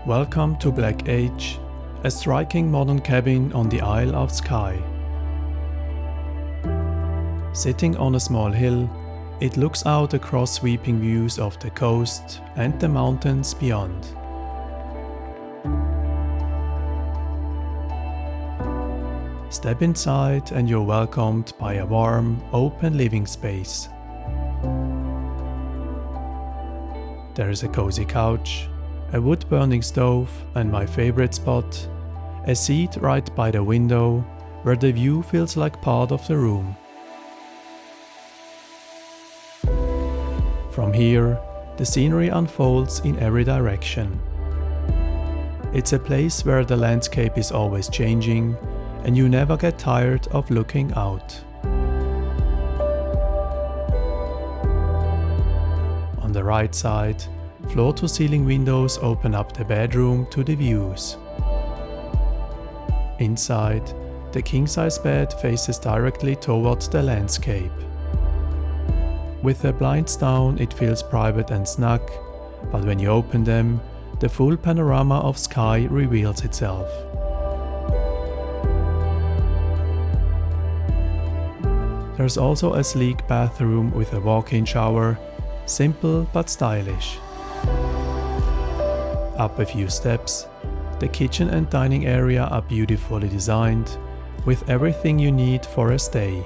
Welcome to Black Age, a striking modern cabin on the Isle of Skye. Sitting on a small hill, it looks out across sweeping views of the coast and the mountains beyond. Step inside and you're welcomed by a warm, open living space. There is a cozy couch, a wood-burning stove, and my favorite spot, a seat right by the window where the view feels like part of the room. From here, the scenery unfolds in every direction. It's a place where the landscape is always changing and you never get tired of looking out. On the right side, floor-to-ceiling windows open up the bedroom to the views. Inside, the king-size bed faces directly towards the landscape. With the blinds down, it feels private and snug, but when you open them, the full panorama of Skye reveals itself. There's also a sleek bathroom with a walk-in shower, simple but stylish. Up a few steps, the kitchen and dining area are beautifully designed, with everything you need for a stay.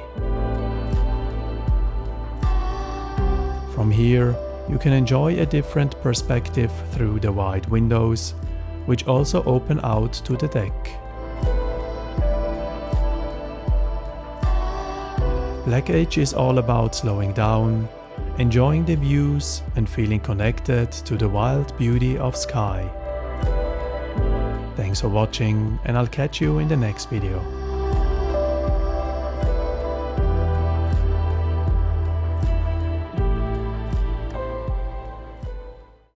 From here, you can enjoy a different perspective through the wide windows, which also open out to the deck. Black Age is all about slowing down, enjoying the views and feeling connected to the wild beauty of Skye. Thanks for watching, and I'll catch you in the next video.